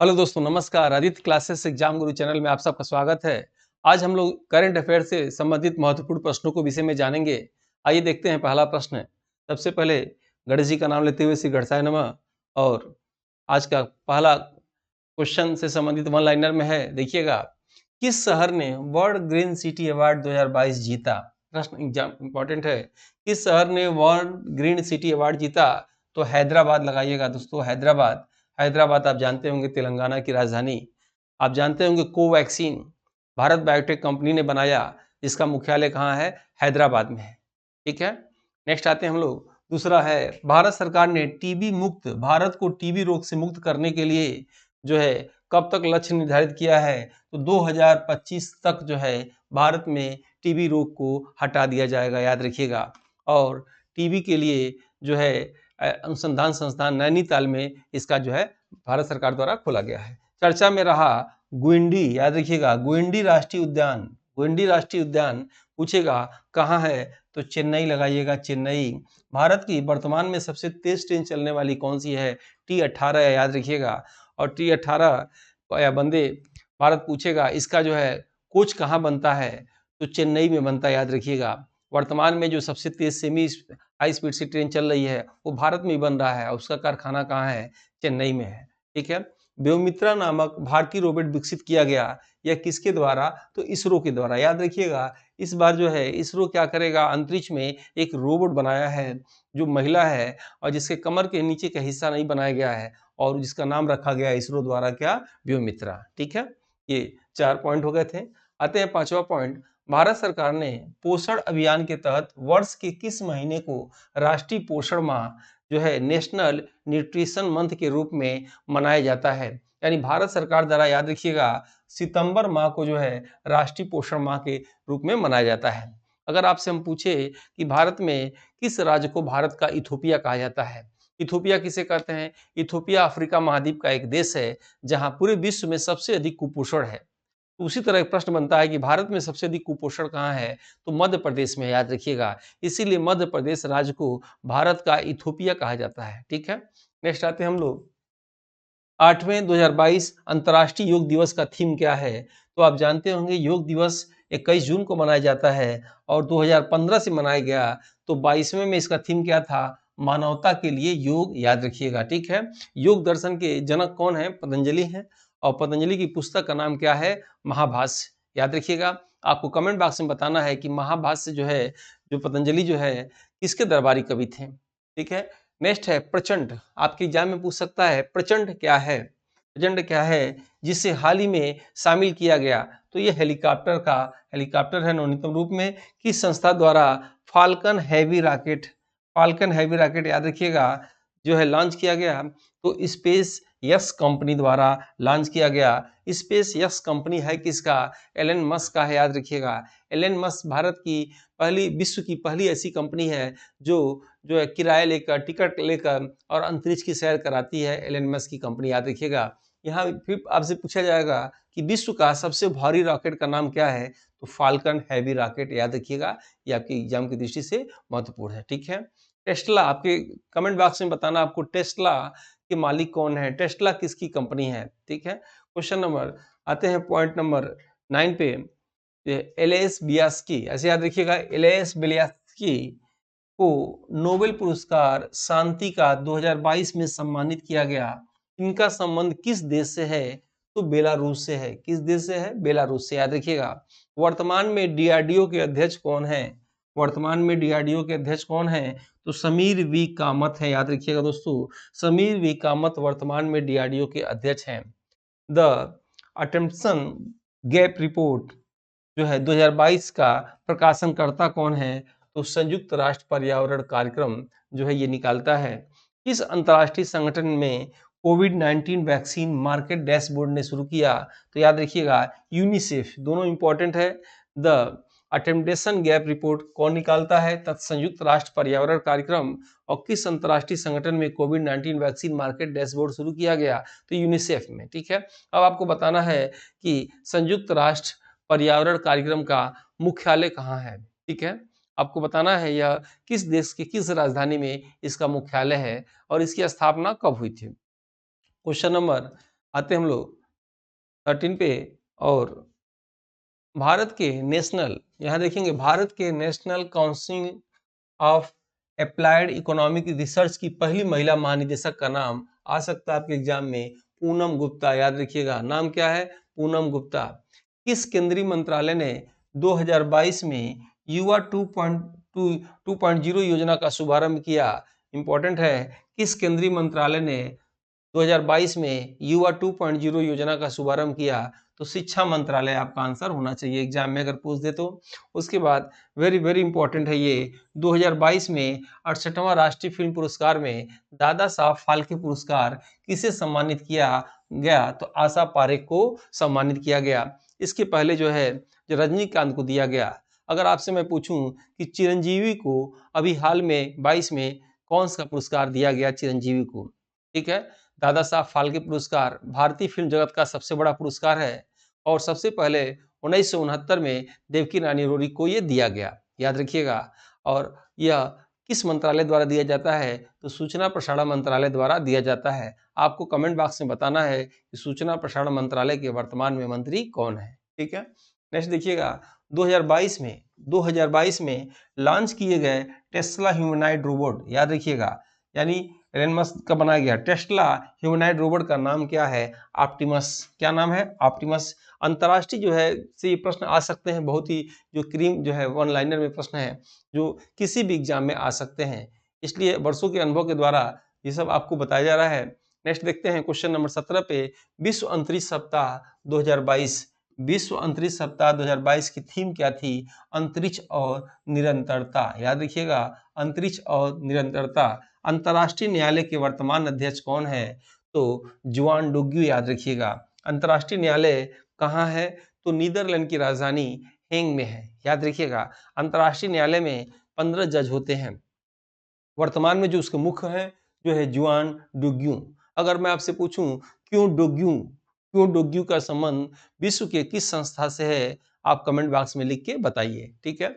Hello दोस्तों, नमस्कार। Aditya classes exam गुरु channel में आप सबका स्वागत है। आज हम लोग करंट अफेयर से संबंधित महत्वपूर्ण प्रश्नों को विषय में जानेंगे। आइए देखते हैं पहला प्रश्न। सबसे पहले गणेश जी का नाम लेते हुए श्री गणेशाय नमः। और आज का पहला क्वेश्चन से संबंधित वन लाइनर में है, देखिएगा। किस शहर ने वर्ल्ड ग्रीन सिटी अवार्ड 2022 जीता? प्रश्न एग्जाम इंपॉर्टेंट है। किस शहर ने वर्ल्ड ग्रीन सिटी अवार्ड जीता? तो हैदराबाद लगाइएगा दोस्तों, हैदराबाद। हैदराबाद आप जानते होंगे तेलंगाना की राजधानी। आप जानते होंगे कोवैक्सीन भारत बायोटेक कंपनी ने बनाया, जिसका मुख्यालय कहाँ है? हैदराबाद में है। ठीक है। नेक्स्ट आते हैं हम लोग। दूसरा है, भारत सरकार ने टीबी मुक्त भारत को टीबी रोग से मुक्त करने के लिए जो है कब तक लक्ष्य निर्धारित किया है? तो 2025 तक जो है भारत में टीबी रोग को हटा दिया जाएगा, याद रखिएगा। और टीबी के लिए जो है अनुसंधान संस्थान नैनीताल में इसका जो है भारत सरकार द्वारा खोला गया है। चर्चा में रहा गुइंडी, याद रखिएगा, गुइंडी राष्ट्रीय उद्यान। गुइंडी राष्ट्रीय उद्यान पूछेगा कहाँ है? तो चेन्नई लगाइएगा, चेन्नई। भारत की वर्तमान में सबसे तेज ट्रेन चलने वाली कौन सी है? T18 है, याद रखिएगा। और T18 या वंदे भारत पूछेगा, इसका जो है कोच कहाँ बनता है? तो चेन्नई में बनता है, याद रखिएगा। वर्तमान में जो सबसे तेज सेमी हाई स्पीड से ट्रेन चल रही है वो भारत में ही बन रहा है, उसका कारखाना कहाँ है? चेन्नई में है। ठीक है। व्योमित्रा नामक भारतीय रोबोट विकसित किया गया, यह किसके द्वारा? तो इसरो के द्वारा, याद रखिएगा। इस बार जो है इसरो क्या करेगा? अंतरिक्ष में एक रोबोट बनाया है जो महिला है और जिसके कमर के नीचे का हिस्सा नहीं बनाया गया है, और जिसका नाम रखा गया इसरो द्वारा, क्या? व्योमित्रा। ठीक है। ये 4 पॉइंट हो गए थे। आते हैं पांचवा पॉइंट। भारत सरकार ने पोषण अभियान के तहत वर्ष के किस महीने को राष्ट्रीय पोषण माह जो है नेशनल न्यूट्रिशन मंथ के रूप में मनाया जाता है? यानी भारत सरकार द्वारा, याद रखिएगा, सितंबर माह को जो है राष्ट्रीय पोषण माह के रूप में मनाया जाता है। अगर आपसे हम पूछे कि भारत में किस राज्य को भारत का इथोपिया कहा जाता है? इथोपिया किसे कहते हैं? इथोपिया अफ्रीका महाद्वीप का एक देश है जहां पूरे विश्व में सबसे अधिक कुपोषण है। तो उसी तरह एक प्रश्न बनता है कि भारत में सबसे अधिक कुपोषण कहाँ है? तो मध्य प्रदेश में, याद रखिएगा। इसीलिए मध्य प्रदेश राज्य को भारत का इथोपिया कहा जाता है। ठीक है। नेक्स्ट आते हैं हम लोग। 8वें 2022 अंतर्राष्ट्रीय योग दिवस का थीम क्या है? तो आप जानते होंगे योग दिवस 21 जून को मनाया जाता है और 2015 से मनाया गया। तो 22वें में इसका थीम क्या था? मानवता के लिए योग, याद रखिएगा। ठीक है। योग दर्शन के जनक कौन है? पतंजलि हैं। और पतंजलि की पुस्तक का नाम क्या है? महाभाष्य, याद रखिएगा। आपको कमेंट बॉक्स में बताना है कि महाभाष्य जो है, जो पतंजलि जो है, किसके दरबारी कवि थे? ठीक है। नेक्स्ट है प्रचंड। आपके एग्जाम में पूछ सकता है प्रचंड क्या है? प्रचंड क्या है जिसे हाल ही में शामिल किया गया? तो ये हेलीकॉप्टर है नवीनतम रूप में। किस संस्था द्वारा फाल्कन हैवी रॉकेट, याद रखिएगा, जो है लॉन्च किया गया? तो स्पेस यस कंपनी द्वारा लॉन्च किया गया। स्पेस यस कंपनी है किसका? एलन मस्क का है, याद रखिएगा। एलन मस्क भारत की विश्व की पहली ऐसी कंपनी है जो जो है किराया लेकर, टिकट लेकर और अंतरिक्ष की सैर कराती है। एलन मस्क की कंपनी, याद रखिएगा। यहाँ फिर आपसे पूछा जाएगा कि विश्व का सबसे भारी रॉकेट का नाम क्या है? तो फाल्कन हैवी रॉकेट, याद रखिएगा। ये आपके एग्जाम की दृष्टि से महत्वपूर्ण है। ठीक है। टेस्ला, आपके कमेंट बॉक्स में बताना आपको टेस्ला के मालिक कौन है? टेस्ला किसकी कंपनी है? ठीक है। क्वेश्चन नंबर आते हैं पॉइंट नंबर 9 पे। एलेस बियास्की, ऐसे याद रखिएगा, एलेस बियास्की को नोबेल पुरस्कार शांति का 2022 में सम्मानित किया गया। इनका संबंध किस देश से है? तो बेलारूस से है। किस देश से है? बेलारूस से, याद रखिएगा। वर्तमान में डीआरडीओ के अध्यक्ष कौन है? वर्तमान में डीआरडीओ के अध्यक्ष कौन है? तो समीर वी कामत है, याद रखिएगा दोस्तों। समीर वी कामत वर्तमान में डीआरडीओ के अध्यक्ष हैं। द अटेम्पसन गैप रिपोर्ट जो है 2022 का प्रकाशनकर्ता कौन है? तो संयुक्त राष्ट्र पर्यावरण कार्यक्रम जो है ये निकालता है। किस अंतर्राष्ट्रीय संगठन में कोविड-19 वैक्सीन मार्केट डैशबोर्ड ने शुरू किया? तो याद रखिएगा, यूनिसेफ। दोनों इंपॉर्टेंट है। द अटेम्पटेशन गैप रिपोर्ट कौन निकालता है? संयुक्त राष्ट्र पर्यावरण कार्यक्रम। और किस अंतर्राष्ट्रीय संगठन में कोविड-19 वैक्सीन मार्केट डैशबोर्ड शुरू किया गया? तो यूनिसेफ में। ठीक है। अब आपको बताना है कि संयुक्त राष्ट्र पर्यावरण कार्यक्रम का मुख्यालय कहाँ है? ठीक है। आपको बताना है यह किस देश के किस राजधानी में इसका मुख्यालय है और इसकी स्थापना कब हुई थी? क्वेश्चन नंबर आते हैं हम लोग 13 पे। और भारत के नेशनल, यहाँ देखेंगे भारत के national council of applied economic research की पहली महिला महानिदेशक का नाम आ सकता है आपके एग्जाम में, पूनम गुप्ता। याद रखिएगा, नाम क्या है? पूनम गुप्ता। किस केंद्रीय मंत्रालय ने 2022 में युवा 2.0 योजना का शुभारंभ किया? इंपॉर्टेंट है, किस केंद्रीय मंत्रालय ने 2022 में युवा 2.0 योजना का शुभारंभ किया? तो शिक्षा मंत्रालय आपका आंसर होना चाहिए एग्जाम में अगर पूछ दे तो। उसके बाद वेरी वेरी इंपॉर्टेंट है ये, 2022 में 68वां राष्ट्रीय फिल्म पुरस्कार में दादा साहब फाल्के पुरस्कार किसे सम्मानित किया गया? तो आशा पारेख को सम्मानित किया गया। इसके पहले जो है जो रजनीकांत को दिया गया। अगर आपसे मैं पूछूं कि चिरंजीवी को अभी हाल में 22 में कौन सा पुरस्कार दिया गया चिरंजीवी को? ठीक है, दादा साहब फाल्के पुरस्कार भारतीय फिल्म जगत का सबसे बड़ा पुरस्कार है और सबसे पहले 1969 में देवकी रानी रोरी को ये दिया गया, याद रखिएगा। और यह किस मंत्रालय द्वारा दिया जाता है? तो सूचना प्रसारण मंत्रालय द्वारा दिया जाता है। आपको कमेंट बॉक्स में बताना है कि सूचना प्रसारण मंत्रालय के वर्तमान में मंत्री कौन है। ठीक है, नेक्स्ट देखिएगा, 2022 में लॉन्च किए गए टेस्ला ह्यूमनॉइड रोबोट, याद रखिएगा, यानी एलन मस्क का बनाया गया टेस्ला ह्यूमनॉइड रोबोट का नाम क्या है? ऑप्टिमस। क्या नाम है? ऑप्टिमस। अंतर्राष्ट्रीय जो है से ये प्रश्न आ सकते हैं, बहुत ही जो क्रीम जो है वन लाइनर में प्रश्न है जो किसी भी एग्जाम में आ सकते हैं, इसलिए वर्षों के अनुभव के द्वारा ये सब आपको बताया जा रहा है। नेक्स्ट देखते हैं क्वेश्चन नंबर 17 पे, विश्व अंतरिक्ष सप्ताह 2022। विश्व अंतरिक्ष सप्ताह 2022 की थीम क्या थी? अंतरिक्ष और निरंतरता। याद रखिएगा, अंतरिक्ष और निरंतरता। अंतर्राष्ट्रीय न्यायालय के वर्तमान अध्यक्ष कौन है? तो जुआन डोग्यू, याद रखिएगा। अंतर्राष्ट्रीय न्यायालय कहाँ है? तो नीदरलैंड की राजधानी हेंग में है, याद रखिएगा। अंतर्राष्ट्रीय न्यायालय में 15 जज होते हैं, वर्तमान में जो उसके मुख्य है जो है जुआन डोग्यू। अगर मैं आपसे पूछूं क्यों डोग्यू का संबंध विश्व के किस संस्था से है, आप कमेंट बॉक्स में लिख के बताइए। ठीक है,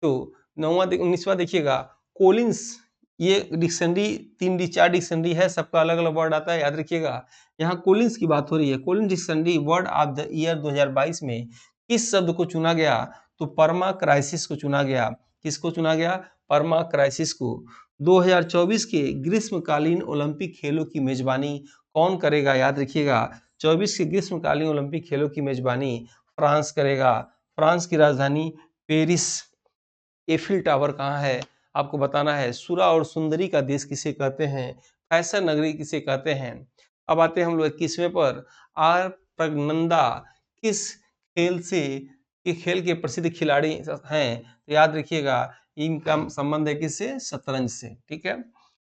तो 19वां देखिएगा, कोलिंस। ये डिक्शनरी 4 डिक्शनरी है, सबका अलग अलग वर्ड आता है, याद रखिएगा। यहाँ कोलिंस की बात हो रही है। Collins dictionary word of the year 2022 में किस शब्द को चुना गया? तो परमा क्राइसिस को चुना गया। किसको चुना गया? परमा क्राइसिस को। 2024 के ग्रीष्मकालीन ओलंपिक खेलों की मेजबानी कौन करेगा? याद रखिएगा, 24 के ग्रीष्मकालीन ओलंपिक खेलों की मेजबानी फ्रांस करेगा। फ्रांस की राजधानी पेरिस। एफिल टावर कहाँ है? आपको बताना है। सुरा और सुंदरी का देश किसे कहते हैं? फैशन नगरी किसे कहते हैं? अब आते हैं हम लोग 21वें पर। आर प्रगनंदा किस खेल के प्रसिद्ध खिलाड़ी हैं? तो याद रखिएगा, इनका संबंध है किससे? शतरंज से। ठीक है,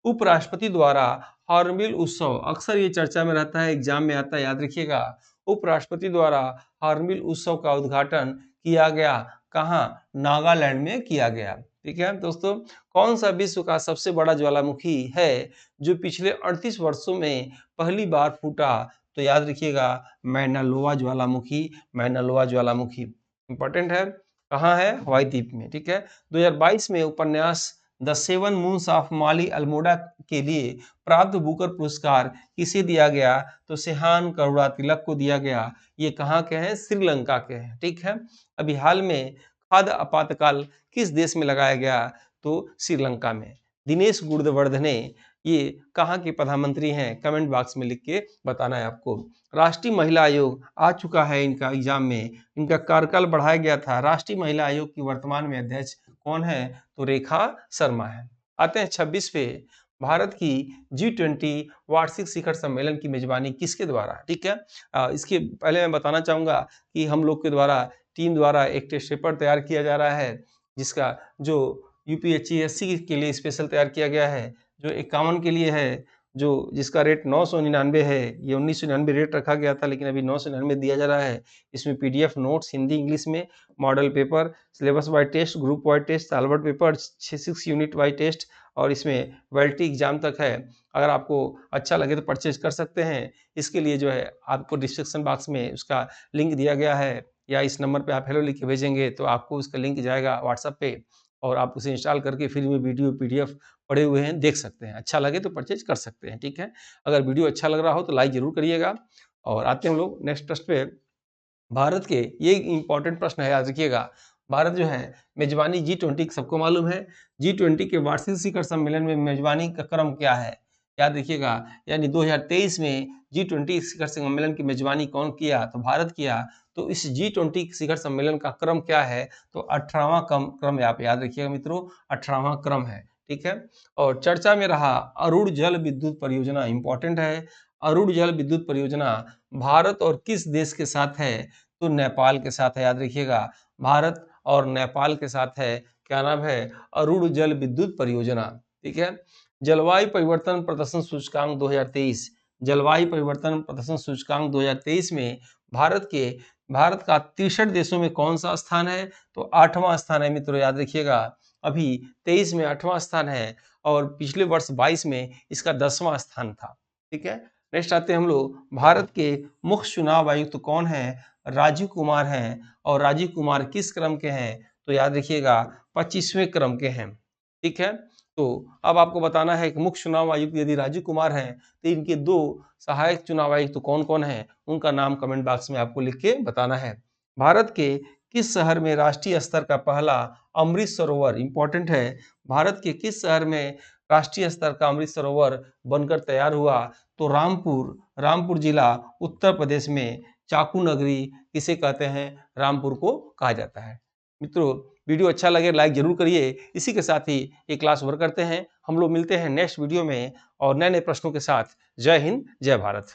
उपराष्ट्रपति द्वारा हॉर्नबिल उत्सव, अक्सर ये चर्चा में रहता है, एग्जाम में आता है, याद रखिएगा। उपराष्ट्रपति द्वारा हॉर्नबिल उत्सव का उद्घाटन किया गया कहाँ? नागालैंड में किया गया। ठीक है दोस्तों, कौन सा विश्व का सबसे बड़ा ज्वालामुखी है जो पिछले 38 वर्षों में पहली बार फूटा? तो याद रखिएगा, मैना लोआ ज्वालामुखी। मैना लोआ ज्वालामुखी इंपॉर्टेंट है, कहाँ है? हवाई द्वीप में। ठीक है, 2022 में उपन्यास द सेवन मून्स ऑफ माली अल्मोडा के लिए प्राप्त बुकर पुरस्कार किसे दिया गया? तो सेहान करुणा तिलक को दिया गया। ये कहाँ के हैं? श्रीलंका के हैं। ठीक है, अभी हाल में खाद्य आपातकाल किस देश में लगाया गया? तो श्रीलंका में। दिनेश गुणवर्धने ये कहाँ के प्रधानमंत्री हैं? कमेंट बॉक्स में लिख के बताना है आपको। राष्ट्रीय महिला आयोग आ चुका है इनका एग्जाम में, इनका कार्यकाल बढ़ाया गया था। राष्ट्रीय महिला आयोग की वर्तमान में अध्यक्ष कौन है? तो रेखा शर्मा है। आते हैं 26 पे, भारत की G20 वार्षिक शिखर सम्मेलन की मेजबानी किसके द्वारा? ठीक है, इसके पहले मैं बताना चाहूंगा कि हम लोग के द्वारा टीम द्वारा एक टेस्ट पेपर तैयार किया जा रहा है, जिसका जो UPSC के लिए स्पेशल तैयार किया गया है, जो 51 के लिए है, जो जिसका रेट 999 है। ये 1999 रेट रखा गया था, लेकिन अभी 999 दिया जा रहा है। इसमें PDF नोट्स हिंदी इंग्लिश में, model paper, syllabus wise test, group wise test, solved paper, 6 unit wise test, और इसमें वेल्टी एग्जाम तक है। अगर आपको अच्छा लगे तो परचेज कर सकते हैं। इसके लिए जो है आपको डिस्क्रिप्शन बॉक्स में उसका लिंक दिया गया है, या इस नंबर पे आप हेलो लिख के भेजेंगे तो आपको उसका लिंक जाएगा व्हाट्सएप पे, और आप उसे इंस्टॉल करके फ्री में वीडियो PDF पड़े हुए हैं, देख सकते हैं। अच्छा लगे तो परचेज कर सकते हैं। ठीक है, अगर वीडियो अच्छा लग रहा हो तो लाइक जरूर करिएगा, और आते हैं हम लोग नेक्स्ट प्रश्न पे। भारत के, ये इंपॉर्टेंट प्रश्न है, याद रखिएगा। भारत जो है मेजबानी G20 सबको मालूम है, G20 के वार्षिक शिखर सम्मेलन में मेजबानी का क्रम क्या है, याद रखिएगा। यानी 2023 में G20 शिखर सम्मेलन की मेजबानी कौन किया, तो भारत किया। तो इस G20 शिखर सम्मेलन का क्रम क्या है, तो 18वां क्रम आप याद रखिएगा मित्रों, 18वां क्रम है, ठीक है। और चर्चा में रहा अरुण जल विद्युत परियोजना, इंपॉर्टेंट है। अरुण जल विद्युत परियोजना भारत और किस देश के साथ है, तो नेपाल के साथ है, याद रखिएगा। भारत और नेपाल के साथ है, क्या नाम है, अरुण जल विद्युत परियोजना, ठीक है। जलवायु परिवर्तन प्रदर्शन सूचकांक 2023, जलवायु परिवर्तन प्रदर्शन सूचकांक 2023 में भारत का 63 देशों में कौन सा स्थान है, तो 8वां स्थान है मित्रों, याद रखिएगा। अभी 23 में 8वां स्थान है और पिछले वर्ष 22 में इसका 10वां स्थान था, ठीक है। नेक्स्ट आते हैं हम लोग, भारत के मुख्य चुनाव आयुक्त कौन है, राजीव कुमार हैं। और राजीव कुमार किस क्रम के हैं, तो याद रखिएगा 25वें क्रम के हैं, ठीक है। तो अब आपको बताना है कि मुख्य चुनाव आयुक्त यदि राजीव कुमार हैं, तो इनके 2 सहायक चुनाव आयुक्त तो कौन कौन हैं, उनका नाम कमेंट बॉक्स में आपको लिख के बताना है। भारत के किस शहर में राष्ट्रीय स्तर का पहला अमृत सरोवर, इंपॉर्टेंट है, भारत के किस शहर में राष्ट्रीय स्तर का अमृत सरोवर बनकर तैयार हुआ, तो रामपुर जिला उत्तर प्रदेश में, चाकू नगरी किसे कहते हैं, रामपुर को कहा जाता है। मित्रों, वीडियो अच्छा लगे लाइक जरूर करिए। इसी के साथ ही ये क्लास ओवर करते हैं, हम लोग मिलते हैं नेक्स्ट वीडियो में और नए नए प्रश्नों के साथ। जय हिंद, जय भारत।